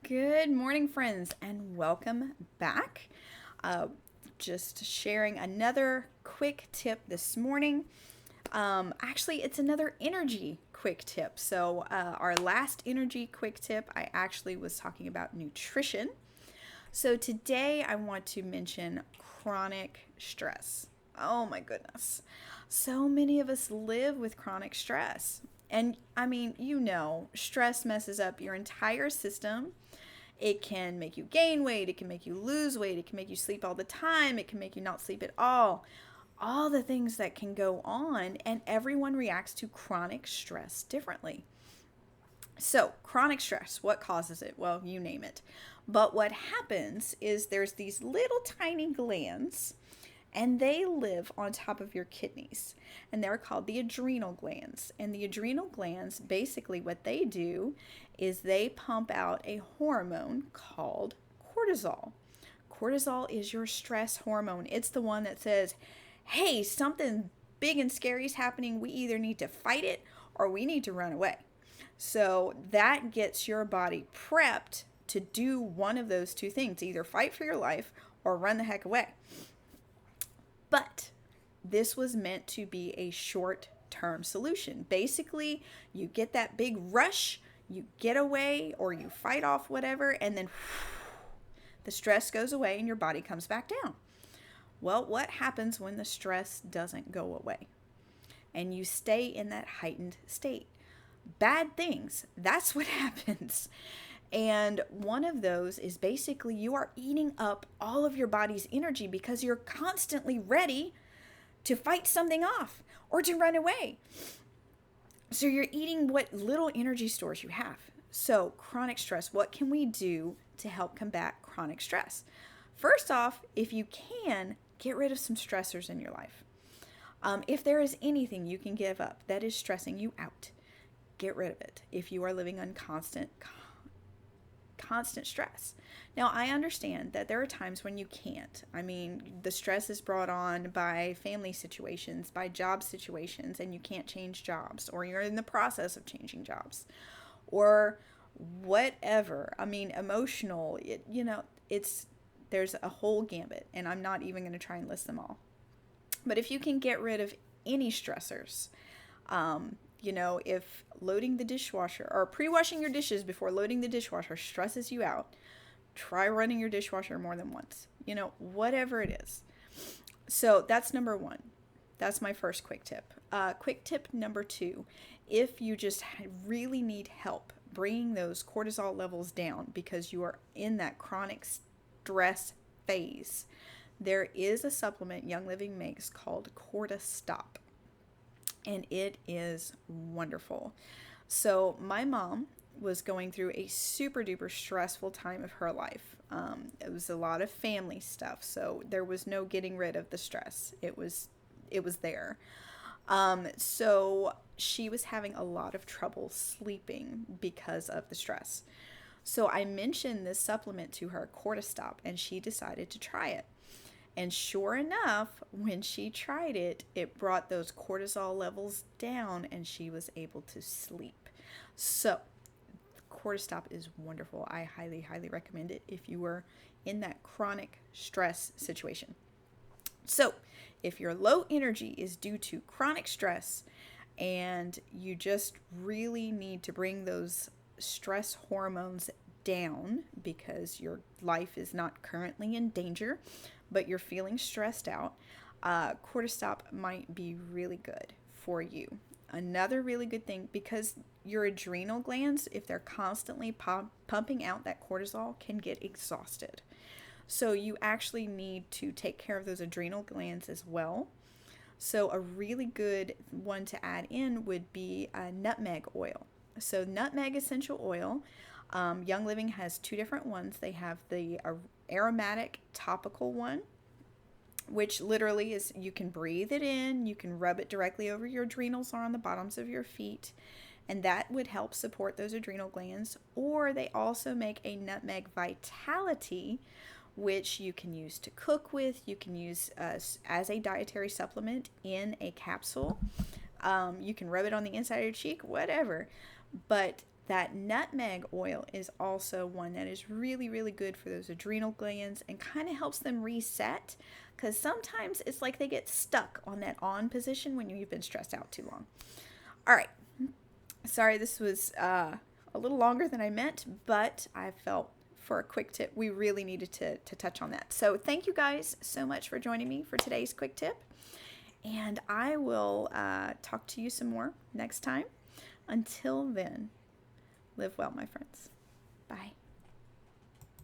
Good morning, friends, and welcome back. Uh, just sharing another quick tip this morning. Actually, it's another energy quick tip. Our last energy quick tip, I actually was talking about nutrition. So, today I want to mention chronic stress. Oh my goodness. So many of us live with chronic stress. And I mean, stress messes up your entire system. It can make you gain weight, it can make you lose weight, it can make you sleep all the time, it can make you not sleep at all. All the things that can go on, and everyone reacts to chronic stress differently. So, chronic stress, what causes it? Well, you name it. But what happens is there's these little tiny glands and they live on top of your kidneys, and they're called the adrenal glands. And the adrenal glands, basically what they do is they pump out a hormone called cortisol. Cortisol is your stress hormone. It's the one that says, hey, something big and scary is happening. We either need to fight it or we need to run away. So that gets your body prepped to do one of those two things, either fight for your life or run the heck away. But this was meant to be a short term solution. Basically, you get that big rush, you get away, or you fight off whatever, and then the stress goes away and your body comes back down. Well, what happens when the stress doesn't go away and you stay in that heightened state? Bad things. That's what happens. And one of those is basically you are eating up all of your body's energy because you're constantly ready to fight something off or to run away. So you're eating what little energy stores you have. So, chronic stress, what can we do to help combat chronic stress? First off, if you can, get rid of some stressors in your life. If there is anything you can give up that is stressing you out, get rid of it if you are living on constant stress. Now, I understand that there are times when you can't. I mean, the stress is brought on by family situations, by job situations, and you can't change jobs, or you're in the process of changing jobs, or whatever. I mean, emotional, there's a whole gambit, and I'm not even going to try and list them all. But if you can get rid of any stressors, if loading the dishwasher or pre-washing your dishes before loading the dishwasher stresses you out, try running your dishwasher more than once. Whatever it is. So that's number one. That's my first quick tip. Quick tip number two, if you just really need help bringing those cortisol levels down because you are in that chronic stress phase, there is a supplement Young Living makes called Cortistop. And it is wonderful. So my mom was going through a super duper stressful time of her life. It was a lot of family stuff, so there was no getting rid of the stress. It was there. So she was having a lot of trouble sleeping because of the stress. So I mentioned this supplement to her, Cortistop, and she decided to try it. And sure enough, when she tried it, it brought those cortisol levels down and she was able to sleep. So, Cortistop is wonderful. I highly, highly recommend it if you were in that chronic stress situation. So, if your low energy is due to chronic stress and you just really need to bring those stress hormones down because your life is not currently in danger, but you're feeling stressed out, Cortistop might be really good for you. Another really good thing, because your adrenal glands, if they're constantly pumping out that cortisol, can get exhausted. So you actually need to take care of those adrenal glands as well. So a really good one to add in would be nutmeg oil. So nutmeg essential oil, Young Living has two different ones. They have the aromatic topical one, which literally is you can breathe it in, you can rub it directly over your adrenals or on the bottoms of your feet, and that would help support those adrenal glands. Or they also make a nutmeg vitality, which you can use to cook with, you can use as a dietary supplement in a capsule. You can rub it on the inside of your cheek, whatever. But that nutmeg oil is also one that is really, really good for those adrenal glands and kind of helps them reset, because sometimes it's like they get stuck on that on position when you've been stressed out too long. All right. Sorry, this was a little longer than I meant, but I felt for a quick tip, we really needed to touch on that. So thank you guys so much for joining me for today's quick tip. And I will talk to you some more next time. Until then, live well, my friends. Bye.